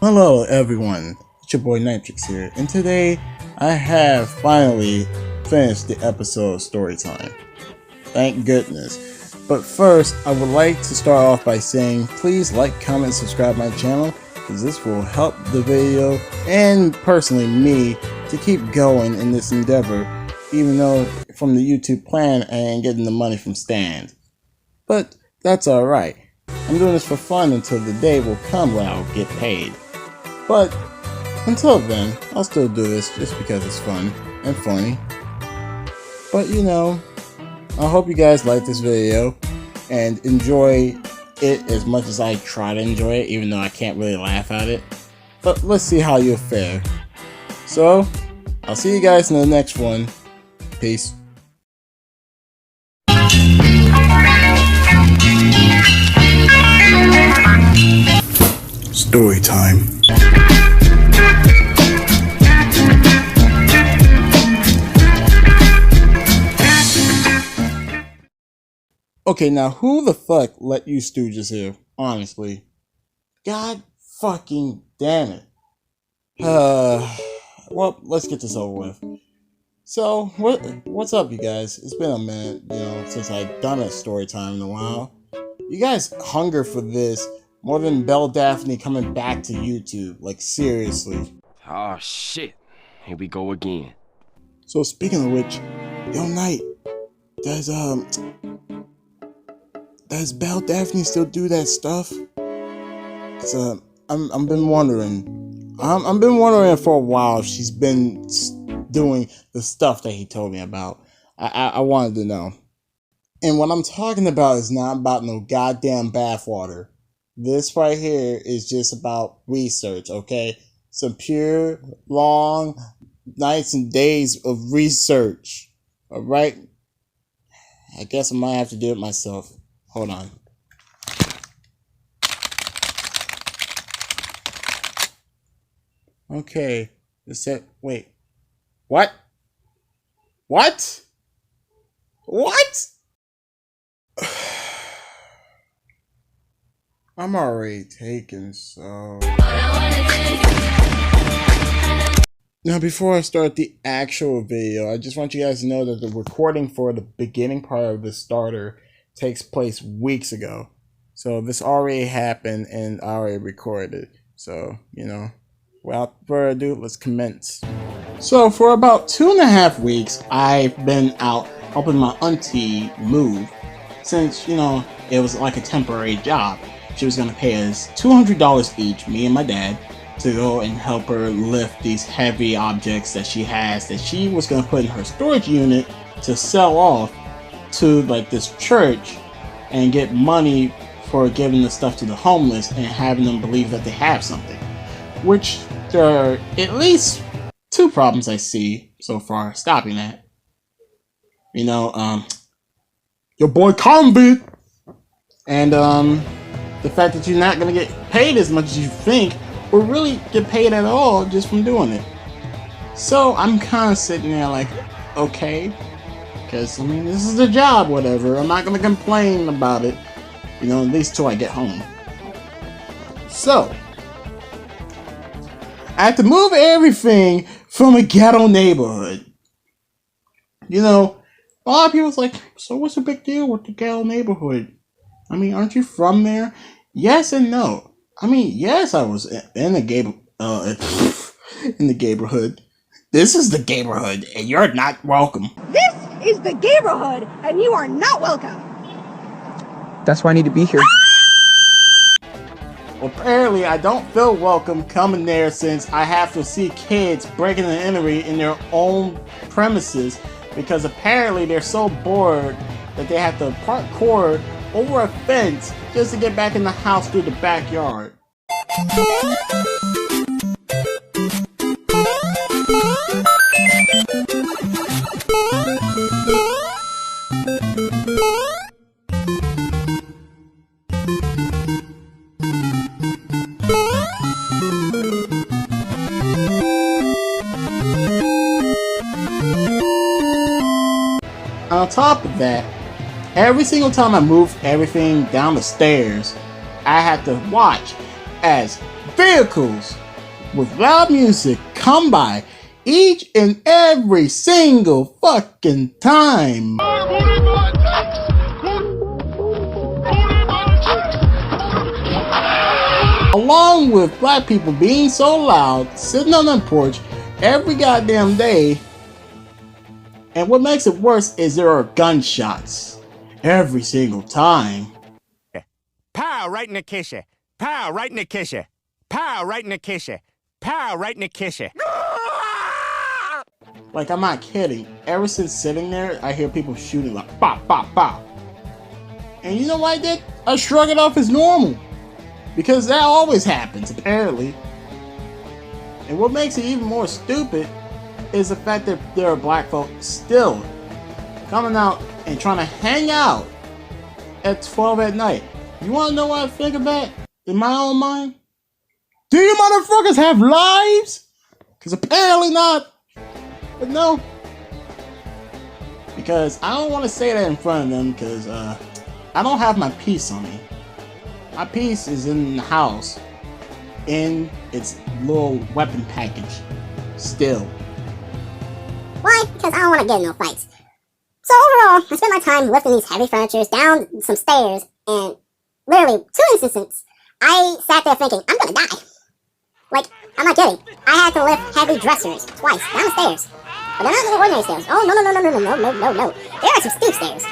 Hello everyone, it's your boy Nitrex here, and today I have finally finished the episode of Storytime. Thank goodness. But first, I would like to start off by saying please like, comment, subscribe my channel, because this will help the video and personally me to keep going in this endeavor, even though from the YouTube plan I ain't getting the money from Stand. But that's alright. I'm doing this for fun until the day will come when I'll get paid. But until then, I'll still do this just because it's fun and funny. But you know, I hope you guys like this video and enjoy it as much as I try to enjoy it, even though I can't really laugh at it. But let's see how you'll fare. So, I'll see you guys in the next one. Peace. Story time. Okay, now who the fuck let you stooges here? Honestly. God fucking damn it. Well, let's get this over with. So, what's up, you guys? It's been a minute, since I've done a story time in a while. You guys hunger for this more than Belle Daphne coming back to YouTube. Like, seriously. Oh, shit. Here we go again. So, speaking of which, yo, Knight, does Belle Daphne still do that stuff? So, I've been wondering. I've been wondering for a while if she's been doing the stuff that he told me about. I wanted to know. And what I'm talking about is not about no goddamn bathwater. This right here is just about research, okay? Some pure, long nights and days of research. Alright? I guess I might have to do it myself. Hold on. Okay. Wait. What? What? What? I'm already taken, so... Now, before I start the actual video, I just want you guys to know that the recording for the beginning part of the starter takes place weeks ago. So this already happened and I already recorded it. So, without further ado, let's commence. So for about 2.5 weeks, I've been out helping my auntie move. Since, it was like a temporary job. She was going to pay us $200 each, me and my dad, to go and help her lift these heavy objects that she has that she was going to put in her storage unit to sell off to like this church and get money for giving the stuff to the homeless and having them believe that they have something. Which there are at least 2 problems I see so far stopping that. Your boy convict, and the fact that you're not gonna get paid as much as you think, or really get paid at all just from doing it. So I'm kind of sitting there like, okay, because this is the job, whatever. I'm not gonna complain about it, at least till I get home. So I had to move everything from a ghetto neighborhood. A lot of people's like, so what's the big deal with the ghetto neighborhood? Aren't you from there? Yes and no. Yes, I was in the in the neighborhood. This is the neighborhood, and you're not welcome. This is the neighborhood, and you are not welcome. That's why I need to be here. Well, apparently I don't feel welcome coming there since I have to see kids breaking and entering in their own premises because apparently they're so bored that they have to parkour over a fence just to get back in the house through the backyard. On top of that, every single time I moved everything down the stairs, I had to watch as vehicles with loud music come by each and every single fucking time. Along with black people being so loud, sitting on the porch every goddamn day. And what makes it worse is there are gunshots every single time. Pow, right in the kisser. Pow, right in the kisser. Pow, right in the kisser. Pow, right in the kisser. Like, I'm not kidding. Ever since sitting there, I hear people shooting like pop, pop, pop. And you know what I did? I shrug it off as normal. Because that always happens, apparently. And what makes it even more stupid is the fact that there are black folk still coming out and trying to hang out at 12 at night. You want to know what I think of that in my own mind? Do you motherfuckers have lives? Because apparently not. But no. Because I don't want to say that in front of them because I don't have my piece on me. My piece is in the house in its little weapon package still. Why? Because I don't want to get in no fights. So overall, I spent my time lifting these heavy furnitures down some stairs, and literally 2 instances, I sat there thinking, I'm gonna die. Like, I'm not kidding. I had to lift heavy dressers twice down the stairs. But they're not little ordinary stairs. Oh, no. There are some steep stairs.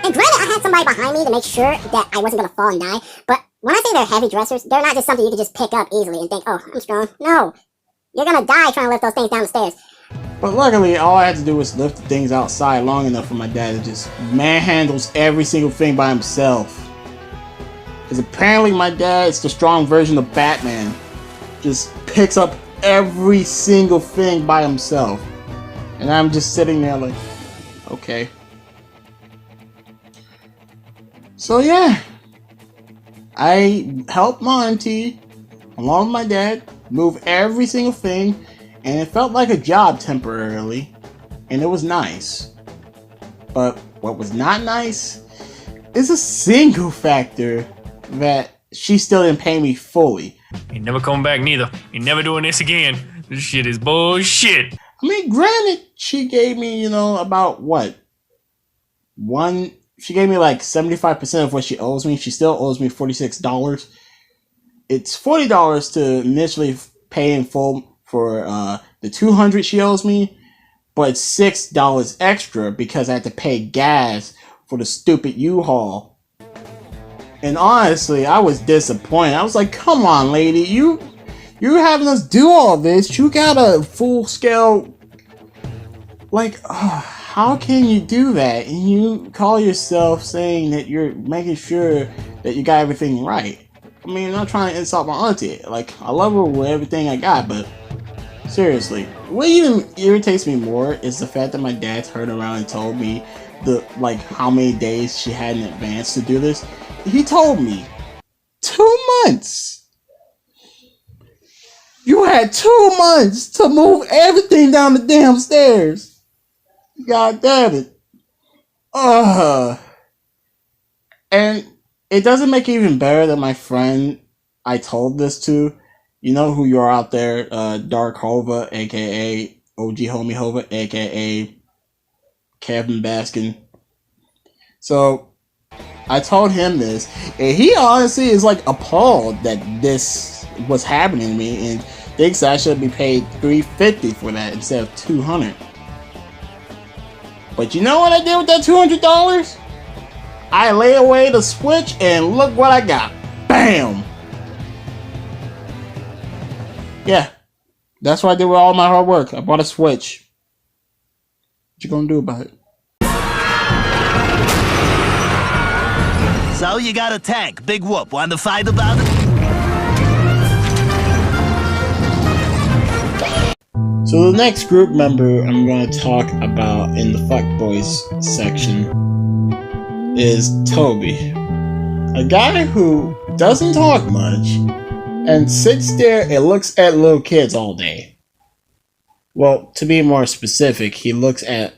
And granted, I had somebody behind me to make sure that I wasn't gonna fall and die, but when I say they're heavy dressers, they're not just something you can just pick up easily and think, oh, I'm strong. No. You're gonna die trying to lift those things down the stairs. But luckily, all I had to do was lift the things outside long enough for my dad to just manhandles every single thing by himself. Because apparently my dad is the strong version of Batman. Just picks up every single thing by himself. And I'm just sitting there like, okay. So yeah. I helped my auntie, along with my dad, move every single thing. And it felt like a job temporarily, and it was nice. But what was not nice is a single factor that she still didn't pay me fully. Ain't never coming back neither. Ain't never doing this again. This shit is bullshit. I mean, granted, she gave me, about what? She gave me like 75% of what she owes me. She still owes me $46. It's $40 to initially pay in full for the $200 she owes me, but it's $6 extra because I had to pay gas for the stupid U-Haul. And honestly, I was disappointed. I was like, come on, lady, you're having us do all this. You got a full scale, like, how can you do that? And you call yourself saying that you're making sure that you got everything right. I mean, I'm not trying to insult my auntie. Like, I love her with everything I got, but seriously, what even irritates me more is the fact that my dad turned around and told me how many days she had in advance to do this. He told me 2 months. You had 2 months to move everything down the damn stairs. God damn it. And it doesn't make it even better that my friend I told this to, you know who you are out there, Dark Hova, aka OG Homie Hova, aka Kevin Baskin. So I told him this, and he honestly is like appalled that this was happening to me, and thinks I should be paid $350 for that instead of $200. But you know what I did with that $200? I lay away the switch, and look what I got. Bam! Yeah, that's what I did with all my hard work. I bought a Switch. What you gonna do about it? So you got a tank. Big whoop. Want to fight about it? So the next group member I'm going to talk about in the fuckboys section is Tobi. A guy who doesn't talk much and sits there and looks at little kids all day. Well, to be more specific, he looks at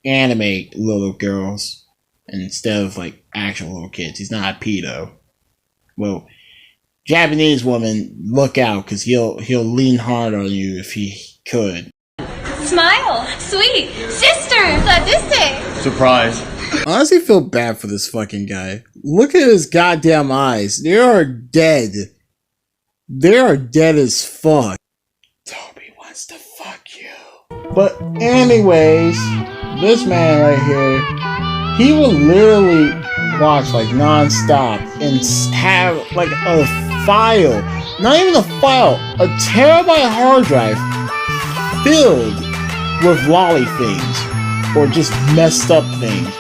anime little girls instead of like actual little kids. He's not a pedo. Well, Japanese woman, look out, because he'll lean hard on you if he could. Smile, sweet sister. Surprise. I honestly feel bad for this fucking guy. Look at his goddamn eyes. They are dead. They are dead as fuck. Tobi wants to fuck you. But anyways, this man right here, he will literally watch like non-stop and have like a file, not even a file, a terabyte hard drive filled with lolly things or just messed up things.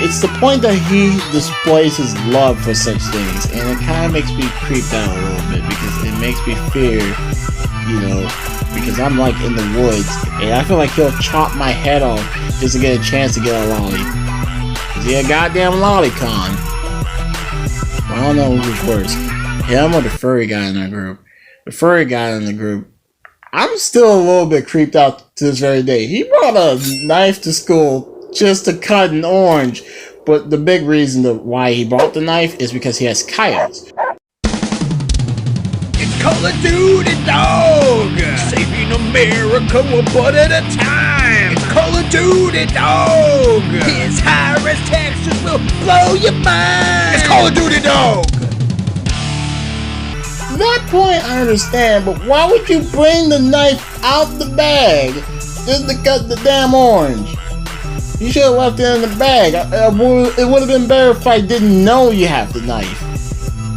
It's the point that he displays his love for such things, and it kind of makes me creep out a little bit because it makes me fear, you know, because I'm like in the woods and I feel like he'll chop my head off just to get a chance to get a lolly. Is he a goddamn lolicon? I don't know who's worse, him or the furry guy in our group. The furry guy in the group, I'm still a little bit creeped out to this very day. He brought a knife to school just to cut an orange, but the big reason why he brought the knife is because he has coyotes. It's Call of Duty, dog! Saving America one butt at a time! It's Call of Duty, dog! His high-res textures will blow your mind! It's Call of Duty, dog! That point I understand, but why would you bring the knife out the bag just to cut the damn orange? You should have left it in the bag. It would have been better if I didn't know you have the knife.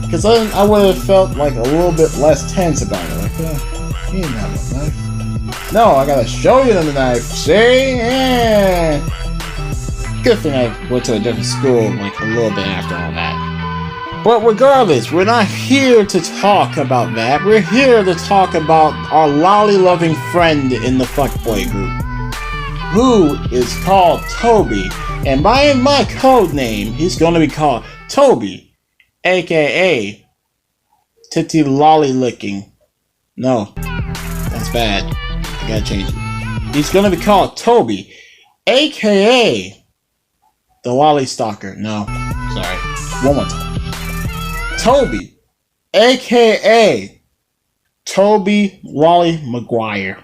Because then I would have felt like a little bit less tense about it. Like, you didn't have a knife. No, I gotta show you the knife. See? Yeah. Good thing I went to a different school like a little bit after all that. But regardless, we're not here to talk about that. We're here to talk about our lolly-loving friend in the fuckboy group, who is called Tobi, and by my code name, he's gonna be called Tobi, aka Titty Lolly Licking. No, that's bad. I gotta change it. He's gonna be called Tobi, aka the Lolly Stalker. No, sorry. One more time. Tobi, aka Tobi Lolly McGuire.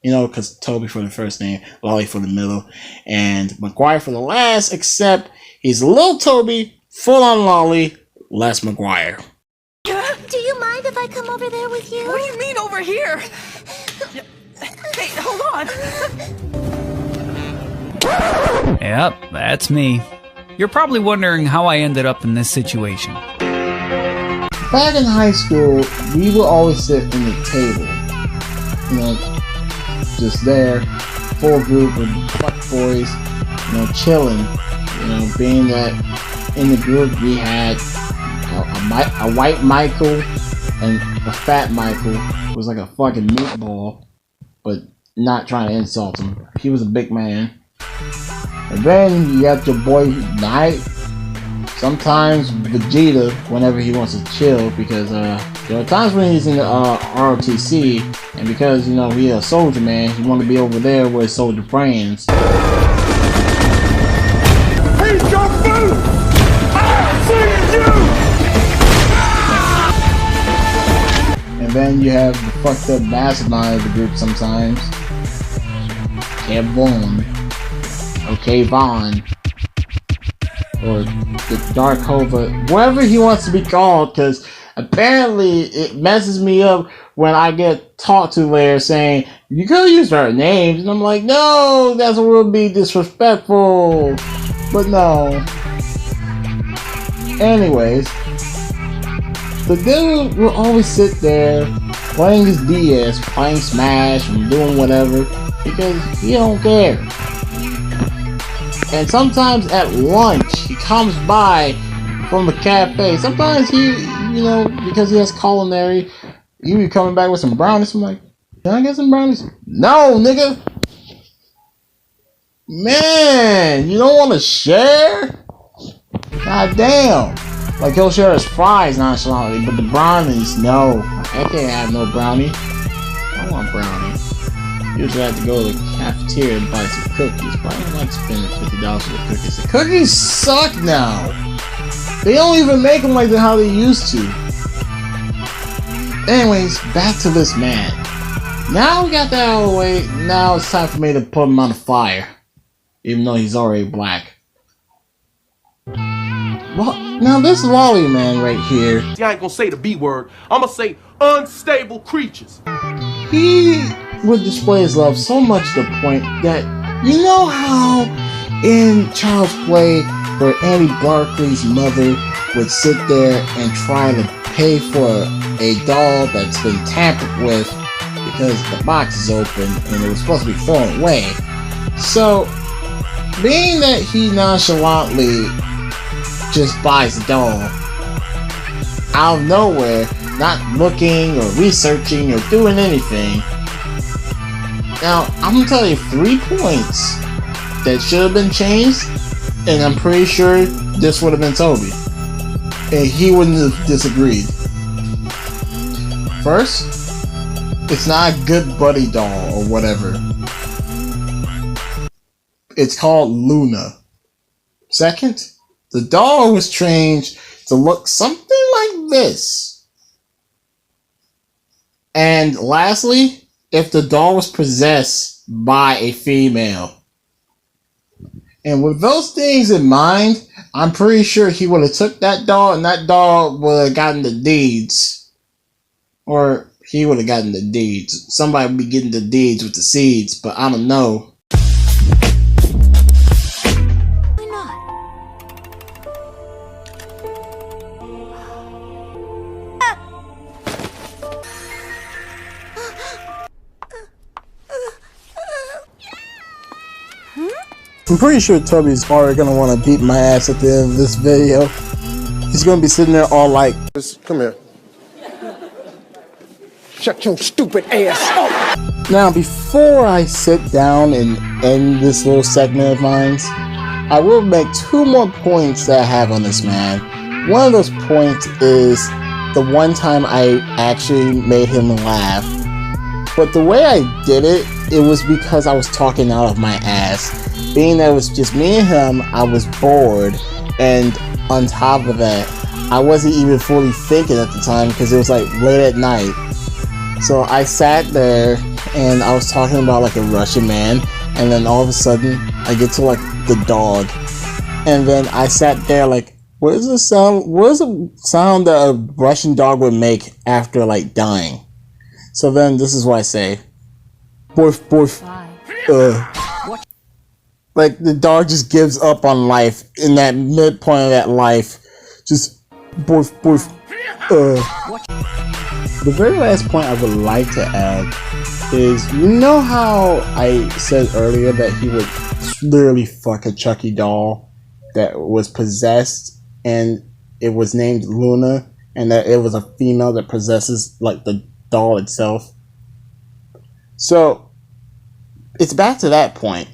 You know, because Tobi for the first name, Lolly for the middle, and McGuire for the last, except he's a little Tobi, full on Lolly, less McGuire. Do you mind if I come over there with you? What do you mean over here? Hey, hold on. Yep, that's me. You're probably wondering how I ended up in this situation. Back in high school, we would always sit in the table. You know, just there, full group of fuck boys, you know, chilling. You know, being that in the group we had a white Michael and a fat Michael who was like a fucking meatball, but not trying to insult him. He was a big man. And then you got your boy Knight. Sometimes Vegeta, whenever he wants to chill, because there are times when he's in the ROTC, and because, you know, he's a soldier man, he want to be over there with his soldier friends. He's your food! I'll see you! And then you have the fucked up mastermind of the group sometimes. Kev Vaughn. Okay, Vaughn. Or the Dark Hova, whatever he wants to be called, because apparently it messes me up when I get talked to later saying, you could use our names, and I'm like, no, that would be disrespectful, but no. Anyways, the dude will always sit there playing his DS, playing Smash, and doing whatever, because he don't care. And sometimes at lunch, he comes by from the cafe. Sometimes he, you know, because he has culinary, he be coming back with some brownies. I'm like, can I get some brownies? No, nigga. Man, you don't want to share? God damn. Like, he'll share his fries nonchalantly, but the brownies, no. I can't have no brownie. I want brownie. Usually I have to go to the cafeteria and buy some cookies, but I don't like spending $50 for the cookies. The cookies suck now. They don't even make them like how they used to. Anyways, back to this man. Now we got that out of the way, now it's time for me to put him on the fire. Even though he's already black. Well, now this lolly man right here. See, I ain't gonna say the B word. I'm gonna say unstable creatures. He would display his love so much to the point that, you know how in Child's Play where Annie Barkley's mother would sit there and try to pay for a doll that's been tampered with because the box is open and it was supposed to be thrown away. So, being that he nonchalantly just buys the doll out of nowhere, not looking or researching or doing anything. Now, I'm gonna tell you 3 points that should have been changed, and I'm pretty sure this would have been Tobi, and he wouldn't have disagreed. First, it's not a good buddy doll or whatever. It's called Luna. Second, the doll was changed to look something like this. And lastly, if the doll was possessed by a female. And with those things in mind, I'm pretty sure he would have took that doll and that doll would have gotten the deeds. Or he would have gotten the deeds. Somebody would be getting the deeds with the seeds, but I don't know. I'm pretty sure Tobi's already gonna want to beat my ass at the end of this video. He's gonna be sitting there all like, come here. Shut your stupid ass up! Now, before I sit down and end this little segment of mine, I will make 2 more points that I have on this man. One of those points is the one time I actually made him laugh. But the way I did it, it was because I was talking out of my ass. Being that it was just me and him, I was bored, and on top of that, I wasn't even fully thinking at the time because it was like late at night. So I sat there and I was talking about like a Russian man, and then all of a sudden I get to like the dog, and then I sat there like, what is the sound that a Russian dog would make after like dying? So then this is what I say. Borf, borf. Like the dog just gives up on life in that midpoint of that life. Just borf, borf. The very last point I would like to add is, you know how I said earlier that he would literally fuck a Chucky doll that was possessed and it was named Luna, and that it was a female that possesses like the doll itself? So it's back to that point.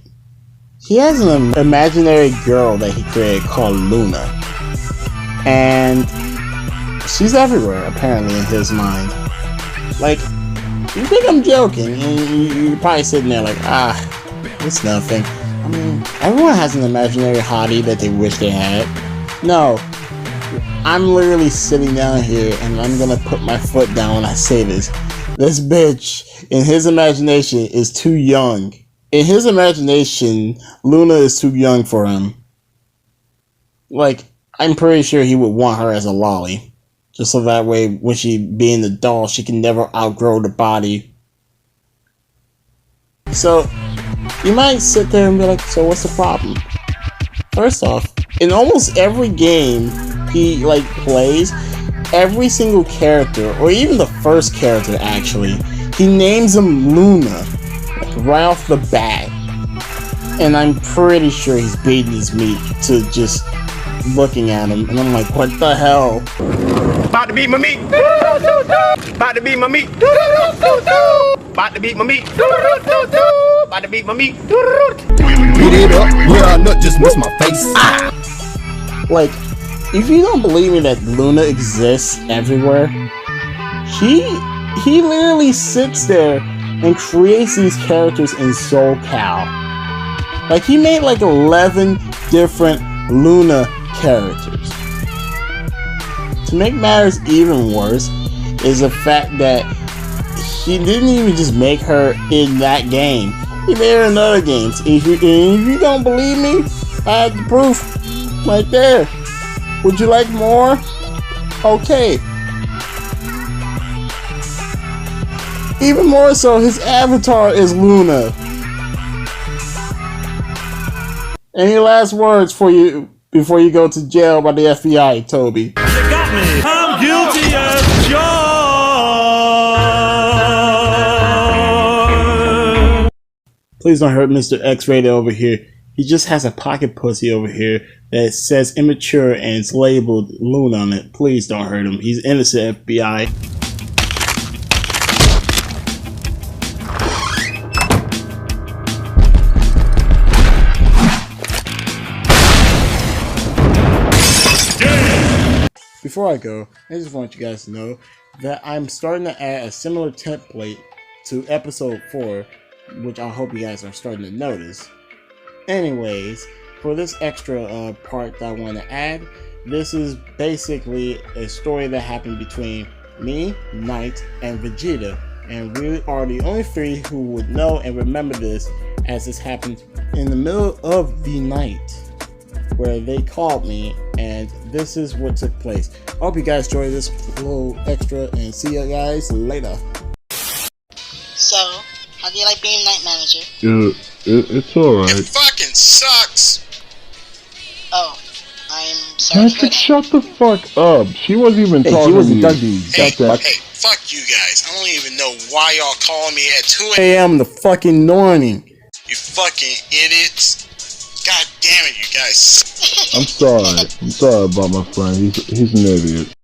He has an imaginary girl that he created called Luna, and she's everywhere apparently in his mind. Like, you think I'm joking, and you're probably sitting there like, it's nothing. I mean, everyone has an imaginary hottie that they wish they had. No, I'm literally sitting down here and I'm gonna put my foot down when I say this. This bitch, in his imagination, is too young. In his imagination, Luna is too young for him. Like, I'm pretty sure he would want her as a lolly. Just so that way, when she being the doll, she can never outgrow the body. So, you might sit there and be like, so what's the problem? First off, in almost every game he like plays, every single character, or even the first character actually, he names him Luna, like right off the bat. And I'm pretty sure he's beating his meat to just looking at him, and I'm like, what the hell? About to beat my meat. About to beat my meat. About to beat my meat. About to beat my meat. Beat it up, yeah, not just miss my face. Like, if you don't believe me that Luna exists everywhere, he literally sits there and creates these characters in SoCal. Like, he made like 11 different Luna characters. To make matters even worse, is the fact that he didn't even just make her in that game. He made her in other games. If you don't believe me, I have the proof right there. Would you like more? Okay. Even more so, his avatar is Luna. Any last words for you before you go to jail by the FBI, Toby? They got me. I'm guilty as charged. Please don't hurt Mr. X-Rated over here. He just has a pocket pussy over here that says immature and it's labeled Luna on it. Please don't hurt him. He's innocent, FBI. Before I go, I just want you guys to know that I'm starting to add a similar template to episode 4, which I hope you guys are starting to notice. Anyways, for this extra part that I want to add, this is basically a story that happened between me, Knight, and Vegeta, and we are the only 3 who would know and remember this, as this happened in the middle of the night where they called me, and this is what took place. I hope you guys enjoy this little extra, and see you guys later. So, how do you like being night manager? It's alright. It fucking sucks. Oh, I'm sorry. Patrick, shut the fuck up. She wasn't even talking to you. Hey, fuck you guys. I don't even know why y'all calling me at 2 a.m. in the fucking morning. You fucking idiots. God damn it, you guys. I'm sorry. I'm sorry about my friend. He's an idiot.